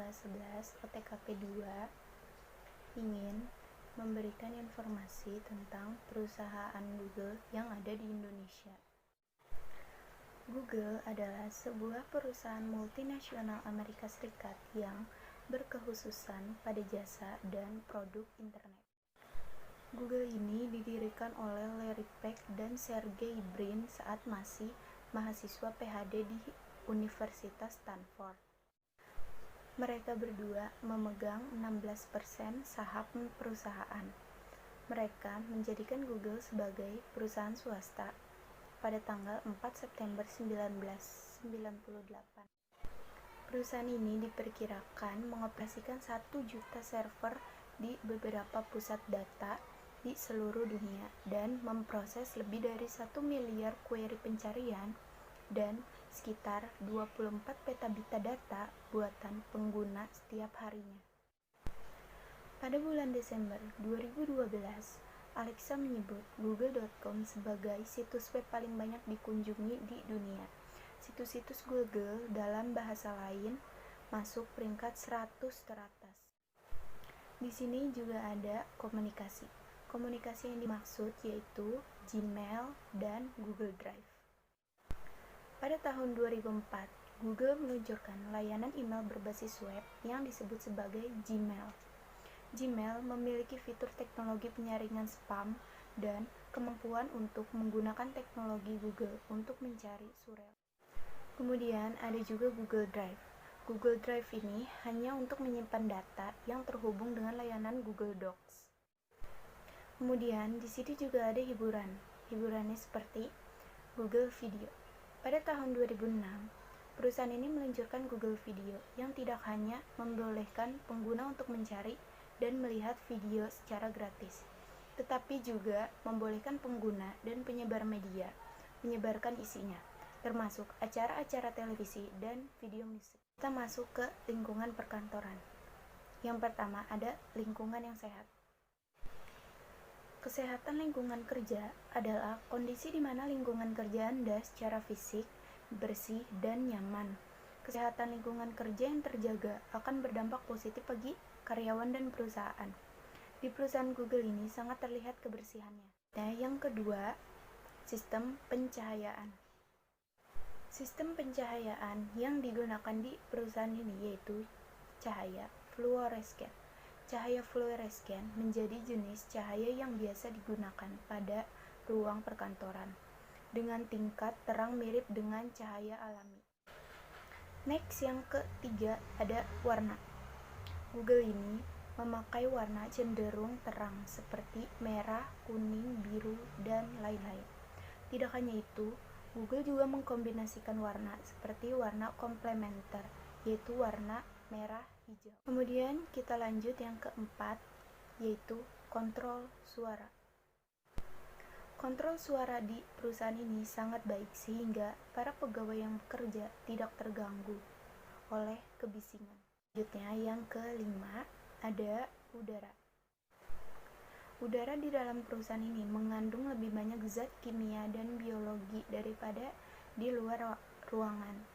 kelas 11 OTKP 2 ingin memberikan informasi tentang perusahaan Google yang ada di Indonesia. Google adalah sebuah perusahaan multinasional Amerika Serikat yang berkekhususan pada jasa dan produk internet. Google ini didirikan oleh Larry Page dan Sergey Brin saat masih mahasiswa PhD di Universitas Stanford. Mereka berdua memegang 16% saham perusahaan. Mereka menjadikan Google sebagai perusahaan swasta pada tanggal 4 September 1998. Perusahaan ini diperkirakan mengoperasikan 1 juta server di beberapa pusat data di seluruh dunia dan memproses lebih dari 1 miliar query pencarian dan sekitar 24 petabita data buatan pengguna setiap harinya. Pada bulan Desember 2012, Alexa menyebut Google.com sebagai situs web paling banyak dikunjungi di dunia. Situs-situs Google dalam bahasa lain masuk peringkat 100 teratas. Di sini juga ada komunikasi. Komunikasi yang dimaksud yaitu Gmail dan Google Drive. Pada tahun 2004, Google meluncurkan layanan email berbasis web yang disebut sebagai Gmail. Gmail memiliki fitur teknologi penyaringan spam dan kemampuan untuk menggunakan teknologi Google untuk mencari surel. Kemudian ada juga Google Drive. Google Drive ini hanya untuk menyimpan data yang terhubung dengan layanan Google Docs. Kemudian di sini juga ada hiburan. Hiburannya seperti Google Video. Pada tahun 2006, perusahaan ini meluncurkan Google Video yang tidak hanya membolehkan pengguna untuk mencari dan melihat video secara gratis, tetapi juga membolehkan pengguna dan penyebar media menyebarkan isinya, termasuk acara-acara televisi dan video musik. Kita masuk ke lingkungan perkantoran. Yang pertama ada lingkungan yang sehat. Kesehatan lingkungan kerja adalah kondisi di mana lingkungan kerja Anda secara fisik, bersih, dan nyaman. Kesehatan lingkungan kerja yang terjaga akan berdampak positif bagi karyawan dan perusahaan. Di perusahaan Google ini sangat terlihat kebersihannya. Nah, yang kedua, sistem pencahayaan. Sistem pencahayaan yang digunakan di perusahaan ini yaitu cahaya fluoresken. Cahaya fluoresken menjadi jenis cahaya yang biasa digunakan pada ruang perkantoran dengan tingkat terang mirip dengan cahaya alami. Next, yang ketiga ada warna. Google ini memakai warna cenderung terang seperti merah, kuning, biru, dan lain-lain. Tidak hanya itu, Google juga mengkombinasikan warna seperti warna komplementer, yaitu warna merah, hijau. Kemudian kita lanjut yang keempat, yaitu kontrol suara. Kontrol suara di perusahaan ini sangat baik sehingga para pegawai yang bekerja tidak terganggu oleh kebisingan. Selanjutnya yang kelima ada udara. Udara di dalam perusahaan ini mengandung lebih banyak zat kimia dan biologi daripada di luar ruangan.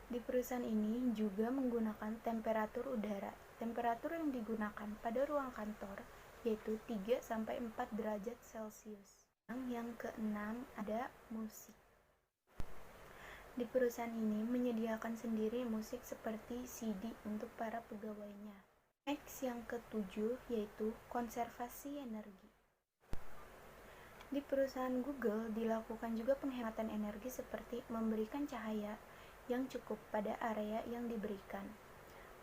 Di perusahaan ini juga menggunakan temperatur udara. Temperatur yang digunakan pada ruang kantor yaitu 3-4 derajat Celcius. Yang keenam ada musik. Di perusahaan ini menyediakan sendiri musik seperti CD untuk para pegawainya. Next, yang ketujuh yaitu konservasi energi. Di perusahaan Google dilakukan juga penghematan energi seperti memberikan cahaya yang cukup pada area yang diberikan,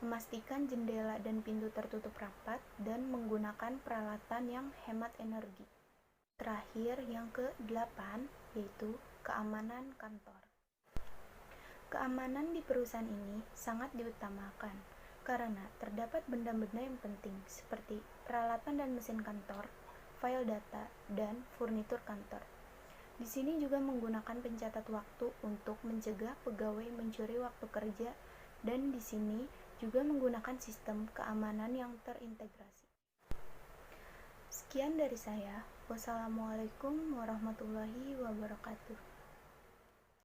memastikan jendela dan pintu tertutup rapat, dan menggunakan peralatan yang hemat energi. Terakhir, yang ke-8 yaitu keamanan kantor. Keamanan di perusahaan ini sangat diutamakan karena terdapat benda-benda yang penting seperti peralatan dan mesin kantor, file data, dan furnitur kantor. Di sini juga menggunakan pencatat waktu untuk mencegah pegawai mencuri waktu kerja, dan di sini juga menggunakan sistem keamanan yang terintegrasi. Sekian dari saya. Wassalamualaikum warahmatullahi wabarakatuh.